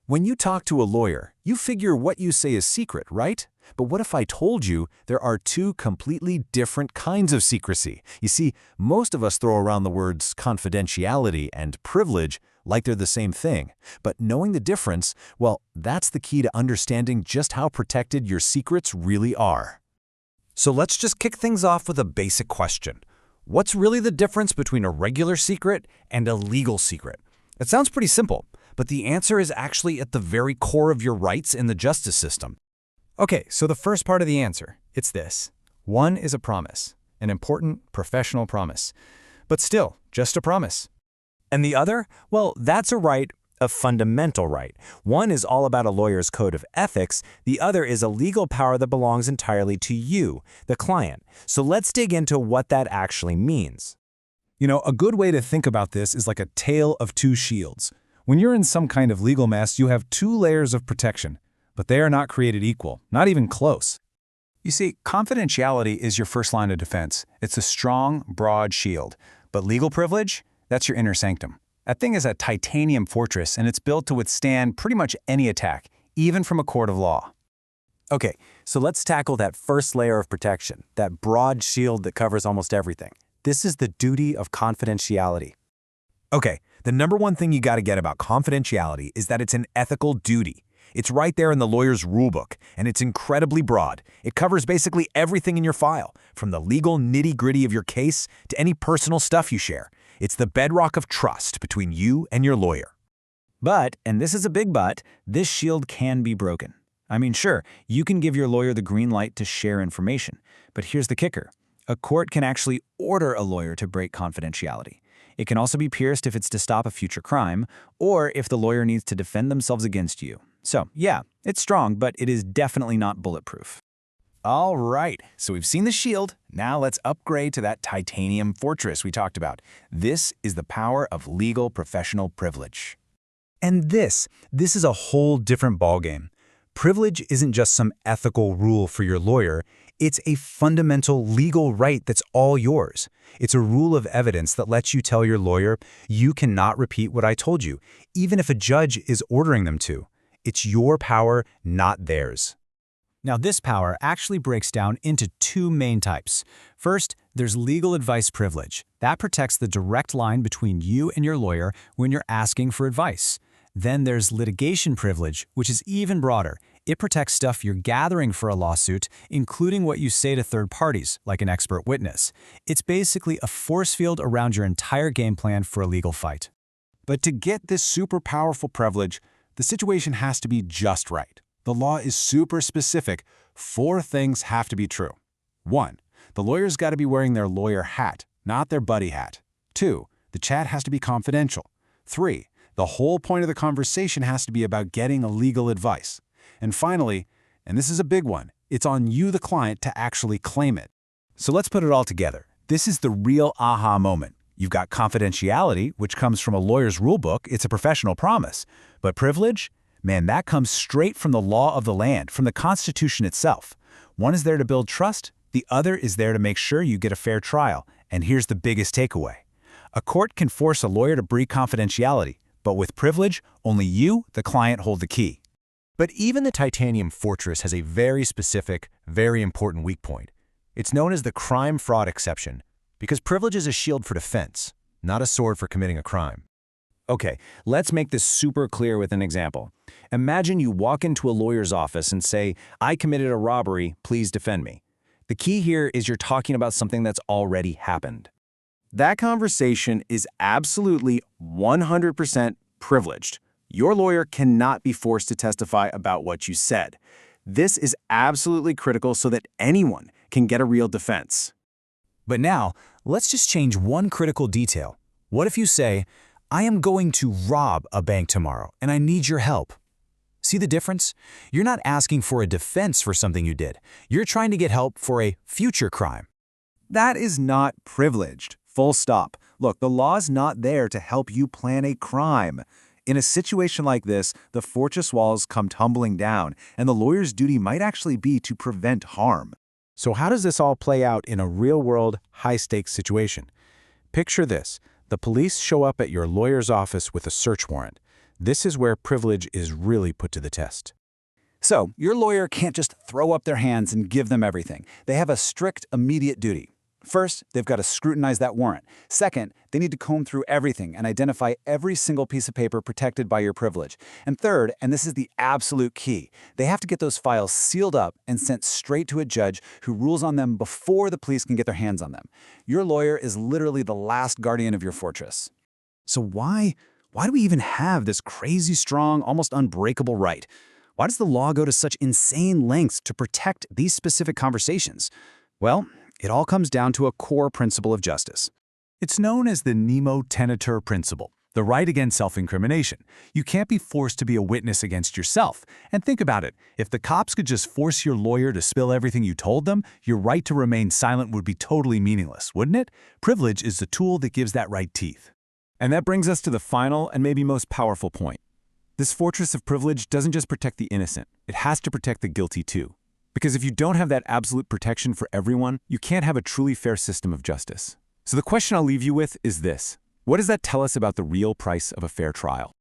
When you talk to a lawyer, you figure what you say is secret, right? But what if I told you there are two completely different kinds of secrecy? You see, most of us throw around the words confidentiality and privilege like they're the same thing. But knowing the difference, well, that's the key to understanding just how protected your secrets really are. So let's just kick things off with a basic question. What's really the difference between a regular secret and a legal secret? It sounds pretty simple, but the answer is actually at the very core of your rights in the justice system. Okay, so the first part of the answer, it's this. One is a promise, an important professional promise, but still just a promise. And the other? Well, that's a right, a fundamental right. One is all about a lawyer's code of ethics. The other is a legal power that belongs entirely to you, the client. So let's dig into what that actually means. You know, a good way to think about this is like a tale of two shields. When you're in some kind of legal mess, you have two layers of protection, but they are not created equal, not even close. You see, confidentiality is your first line of defense. It's a strong, broad shield. But legal privilege? That's your inner sanctum. That thing is a titanium fortress, and it's built to withstand pretty much any attack, even from a court of law. Okay, so let's tackle that first layer of protection, that broad shield that covers almost everything. This is the duty of confidentiality. Okay, the number one thing you got to get about confidentiality is that it's an ethical duty. It's right there in the lawyer's rulebook, and it's incredibly broad. It covers basically everything in your file, from the legal nitty-gritty of your case to any personal stuff you share. It's the bedrock of trust between you and your lawyer. But, and this is a big but, this shield can be broken. I mean, sure, you can give your lawyer the green light to share information, but here's the kicker. A court can actually order a lawyer to break confidentiality. It can also be pierced if it's to stop a future crime, or if the lawyer needs to defend themselves against you. So, yeah, it's strong, but it is definitely not bulletproof. All right, so we've seen the shield. Now let's upgrade to that titanium fortress we talked about. This is the power of legal professional privilege. And this is a whole different ballgame. Privilege isn't just some ethical rule for your lawyer. It's a fundamental legal right that's all yours. It's a rule of evidence that lets you tell your lawyer, you cannot repeat what I told you, even if a judge is ordering them to. It's your power, not theirs. Now, this power actually breaks down into two main types. First, there's legal advice privilege. That protects the direct line between you and your lawyer when you're asking for advice. Then there's litigation privilege, which is even broader. It protects stuff you're gathering for a lawsuit, including what you say to third parties, like an expert witness. It's basically a force field around your entire game plan for a legal fight. But to get this super powerful privilege, the situation has to be just right. The law is super specific. 4 things have to be true. 1, the lawyer's got to be wearing their lawyer hat, not their buddy hat. 2, the chat has to be confidential. 3, the whole point of the conversation has to be about getting a legal advice. And finally, and this is a big one, it's on you, the client, to actually claim it. So let's put it all together. This is the real aha moment. You've got confidentiality, which comes from a lawyer's rulebook. It's a professional promise. But privilege? Man, that comes straight from the law of the land, from the Constitution itself. One is there to build trust. The other is there to make sure you get a fair trial. And here's the biggest takeaway. A court can force a lawyer to breach confidentiality, but with privilege, only you, the client, hold the key. But even the titanium fortress has a very specific, very important weak point. It's known as the crime-fraud exception, because privilege is a shield for defense, not a sword for committing a crime. Okay, let's make this super clear with an example. Imagine you walk into a lawyer's office and say, I committed a robbery, please defend me. The key here is you're talking about something that's already happened. That conversation is absolutely 100% privileged. Your lawyer cannot be forced to testify about what you said. This is absolutely critical so that anyone can get a real defense. But now, let's just change one critical detail. What if you say, I am going to rob a bank tomorrow, and I need your help? See the difference? You're not asking for a defense for something you did. You're trying to get help for a future crime. That is not privileged. Full stop. Look, the law's not there to help you plan a crime. In a situation like this, the fortress walls come tumbling down, and the lawyer's duty might actually be to prevent harm. So how does this all play out in a real-world, high-stakes situation? Picture this. The police show up at your lawyer's office with a search warrant. This is where privilege is really put to the test. So, your lawyer can't just throw up their hands and give them everything. They have a strict, immediate duty. First, they've got to scrutinize that warrant. Second, they need to comb through everything and identify every single piece of paper protected by your privilege. And third, and this is the absolute key, they have to get those files sealed up and sent straight to a judge who rules on them before the police can get their hands on them. Your lawyer is literally the last guardian of your fortress. So why do we even have this crazy strong, almost unbreakable right? Why does the law go to such insane lengths to protect these specific conversations? Well, it all comes down to a core principle of justice. It's known as the nemo tenetur principle, the right against self-incrimination. You can't be forced to be a witness against yourself. And think about it, if the cops could just force your lawyer to spill everything you told them, your right to remain silent would be totally meaningless, wouldn't it? Privilege is the tool that gives that right teeth. And that brings us to the final and maybe most powerful point. This fortress of privilege doesn't just protect the innocent, it has to protect the guilty too. Because if you don't have that absolute protection for everyone, you can't have a truly fair system of justice. So the question I'll leave you with is this. What does that tell us about the real price of a fair trial?